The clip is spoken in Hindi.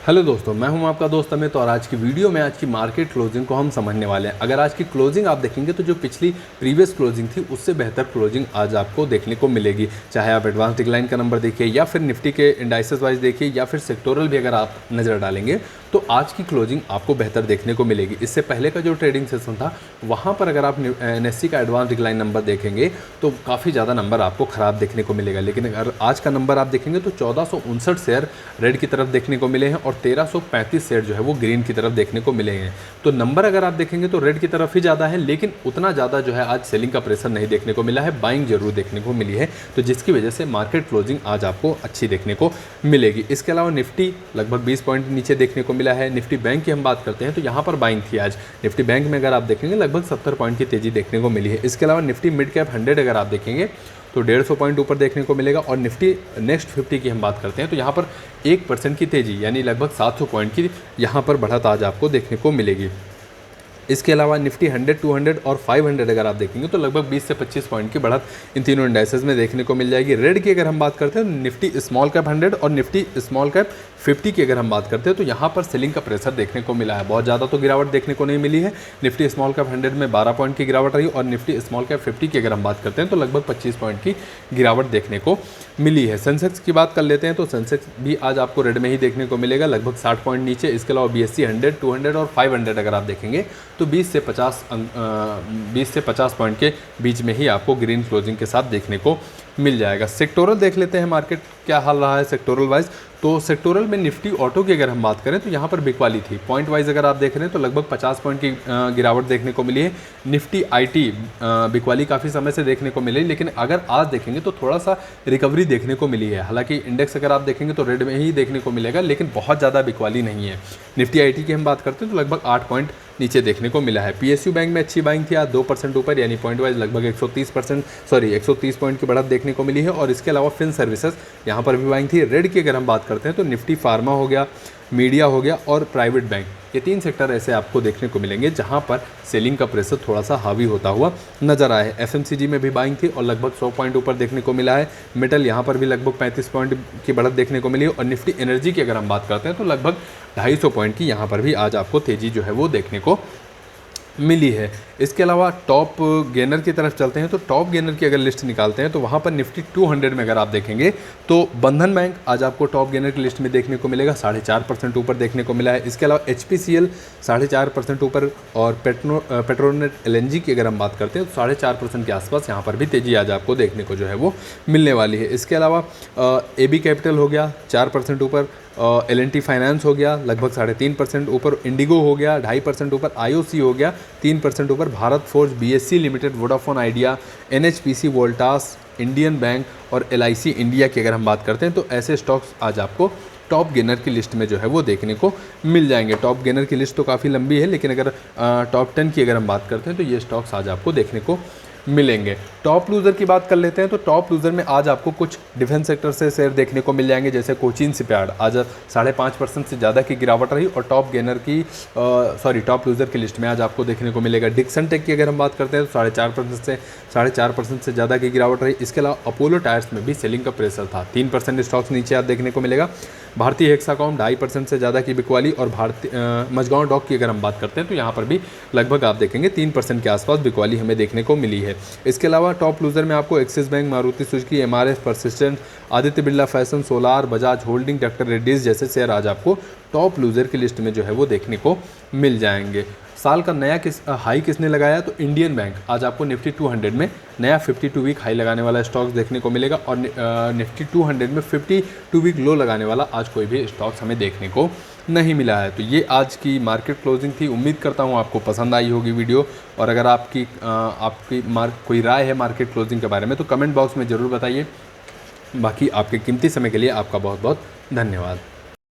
हेलो दोस्तों, मैं हूं आपका दोस्त अमित और आज की वीडियो में आज की मार्केट क्लोजिंग को हम समझने वाले हैं। अगर आज की क्लोजिंग आप देखेंगे तो जो पिछली प्रीवियस क्लोजिंग थी उससे बेहतर क्लोजिंग आज आपको देखने को मिलेगी। चाहे आप एडवांस डिक्लाइन का नंबर देखिए या फिर निफ्टी के इंडाइसेस वाइज देखिए या फिर सेक्टोरल भी अगर आप नज़र डालेंगे तो आज की क्लोजिंग आपको बेहतर देखने को मिलेगी। इससे पहले का जो ट्रेडिंग सेशन था वहाँ पर अगर आप NSE का एडवांस डिक्लाइन नंबर देखेंगे तो काफ़ी ज़्यादा नंबर आपको ख़राब देखने को मिलेगा। लेकिन अगर आज का नंबर आप देखेंगे तो 1459 शेयर रेड की तरफ देखने को मिले हैं और 1335 शेयर जो है वो ग्रीन की तरफ देखने को मिले हैं। तो नंबर अगर आप देखेंगे तो रेड की तरफ ही ज़्यादा है, लेकिन उतना ज़्यादा जो है आज सेलिंग का प्रेशर नहीं देखने को मिला है, बाइंग जरूर देखने को मिली है। तो जिसकी वजह से मार्केट क्लोजिंग आज आपको अच्छी देखने को मिलेगी। इसके अलावा निफ्टी लगभग 20 पॉइंट नीचे देखने को मिला है। निफ्टी बैंक की हम बात करते हैं तो यहाँ पर बाइंग थी आज। निफ्टी बैंक में अगर आप देखेंगे लगभग 70 पॉइंट की तेज़ी देखने को मिली है। इसके अलावा निफ्टी मिड कैप 100 अगर आप देखेंगे तो 150 पॉइंट ऊपर देखने को मिलेगा। और निफ्टी नेक्स्ट 50 की हम बात करते हैं तो यहाँ पर 1% की तेज़ी यानी लगभग 700 पॉइंट की यहाँ पर बढ़त आज आपको देखने को मिलेगी। इसके अलावा निफ्टी 100, 200 और 500 अगर आप देखेंगे तो लगभग 20 से 25 पॉइंट की बढ़त इन तीनों इंडाइसेस में देखने को मिल जाएगी। रेड की अगर हम बात करते हैं तो निफ्टी स्मॉल कैप 100 और निफ्टी स्मॉल कैप 50 की अगर हम बात करते हैं तो यहाँ पर सेलिंग का प्रेशर देखने को मिला है। बहुत ज़्यादा तो गिरावट देखने को नहीं मिली है। निफ्टी स्मॉल कैप 100 में 12 पॉइंट की गिरावट रही और निफ्टी स्मॉल कैप 50 की अगर हम बात करते हैं तो लगभग 25 पॉइंट की गिरावट देखने को मिली है। सेंसेक्स की बात कर लेते हैं तो सेंसेक्स भी आज आपको रेड में ही देखने को मिलेगा, लगभग 60 पॉइंट नीचे। इसके अलावा BSE 100, 200 और 500 अगर आप देखेंगे तो 20 से 50 पॉइंट के बीच में ही आपको ग्रीन क्लोजिंग के साथ देखने को मिल जाएगा। सेक्टोरल देख लेते हैं मार्केट क्या हाल रहा है सेक्टोरल वाइज। तो सेक्टोरल में निफ्टी ऑटो की अगर हम बात करें तो यहाँ पर बिकवाली थी। पॉइंट वाइज अगर आप देख रहे हैं तो लगभग 50 पॉइंट की गिरावट देखने को मिली है। निफ्टी IT बिकवाली काफ़ी समय से देखने को मिली, लेकिन अगर आज देखेंगे तो थोड़ा सा रिकवरी देखने को मिली है। हालांकि इंडेक्स अगर आप देखेंगे तो रेड में ही देखने को मिलेगा, लेकिन बहुत ज़्यादा बिकवाली नहीं है। निफ्टी IT की हम बात करते हैं तो लगभग 8 पॉइंट नीचे देखने को मिला है। PSU बैंक में अच्छी बाइंग थी आज 2% ऊपर, यानी पॉइंट वाइज लगभग 130 पॉइंट की बढ़त देखने को मिली है। और इसके अलावा फिन सर्विसेज यहाँ पर भी बाइंग थी। रेड की अगर हम बात करते हैं तो निफ्टी फार्मा हो गया, मीडिया हो गया और प्राइवेट बैंक, ये 3 सेक्टर ऐसे आपको देखने को मिलेंगे जहां पर सेलिंग का प्रेशर थोड़ा सा हावी होता हुआ नजर आया है। FMCG में भी बाइंग थी और लगभग 100 पॉइंट ऊपर देखने को मिला है। मेटल यहाँ पर भी लगभग 35 पॉइंट की बढ़त देखने को मिली है। और निफ्टी एनर्जी की अगर हम बात करते हैं तो लगभग 250 पॉइंट की यहाँ पर भी आज आपको तेज़ी जो है वो देखने को मिली है। इसके अलावा टॉप गेनर की तरफ चलते हैं तो टॉप गेनर की अगर लिस्ट निकालते हैं तो वहाँ पर निफ्टी 200 में अगर आप देखेंगे तो बंधन बैंक आज आपको टॉप गेनर की लिस्ट में देखने को मिलेगा, 4.5% ऊपर देखने को मिला है। इसके अलावा HPCL 4.5% ऊपर और पेट्रोनेट LNG की अगर हम बात करते हैं तो 4.5% के आसपास यहाँ पर भी तेज़ी आज आपको देखने को जो है वो मिलने वाली है। इसके अलावा AB कैपिटल हो गया 4% ऊपर, L&T फाइनेंस हो गया लगभग 3.5% ऊपर, इंडिगो हो गया 2.5% ऊपर, IOC हो गया 3% ऊपर, Bharat forge, BSE limited, Vodafone idea, NHPC, Voltas, Indian bank और LIC इंडिया की अगर हम बात करते हैं तो ऐसे स्टॉक्स आज आपको टॉप गेनर की लिस्ट में जो है वो देखने को मिल जाएंगे। टॉप गेनर की लिस्ट तो काफ़ी लंबी है, लेकिन अगर टॉप 10 की अगर हम बात करते हैं तो ये स्टॉक्स आज आपको देखने को मिलेंगे। टॉप लूज़र की बात कर लेते हैं तो टॉप लूज़र में आज आपको कुछ डिफेंस सेक्टर से शेयर देखने को मिल जाएंगे, जैसे कोचिन शिपयार्ड आज 5.5% से ज़्यादा की गिरावट रही और टॉप लूज़र की लिस्ट में आज आपको देखने को मिलेगा। डिक्सन टेक की अगर हम बात करते हैं तो 4.5% से ज़्यादा की गिरावट रही। इसके अलावा अपोलो टायर्स में भी सेलिंग का प्रेशर था, 3% स्टॉक्स नीचे आप देखने को मिलेगा। भारतीय हेक्साकॉम 2.5% से ज़्यादा की बिकवाली और मझगांव डॉक की अगर हम बात करते हैं तो यहाँ पर भी लगभग आप देखेंगे 3% के आसपास बिकवाली हमें देखने को मिली है। इसके अलावा टॉप लूजर में आपको axis bank, Maruti Suzuki, MRF, persistent, Aditya Birla fashion, solar, Bajaj holding, doctor Reddy's जैसे शेयर आज आपको टॉप लूजर की लिस्ट में जो है वो देखने को मिल जाएंगे। साल का नया हाई किसने लगाया तो इंडियन बैंक आज आपको निफ्टी 200 में नया 52 वीक हाई लगाने वाला स्टॉक्स देखने को मिलेगा और निफ्टी 200 में 52 वीक लो लगाने वाला आज कोई भी स्टॉक्स हमें देखने को नहीं मिला है। तो ये आज की मार्केट क्लोजिंग थी। उम्मीद करता हूँ आपको पसंद आई होगी वीडियो, और अगर आपकी कोई राय है मार्केट क्लोजिंग के बारे में तो कमेंट बॉक्स में ज़रूर बताइए। बाकी आपके कीमती समय के लिए आपका बहुत बहुत धन्यवाद।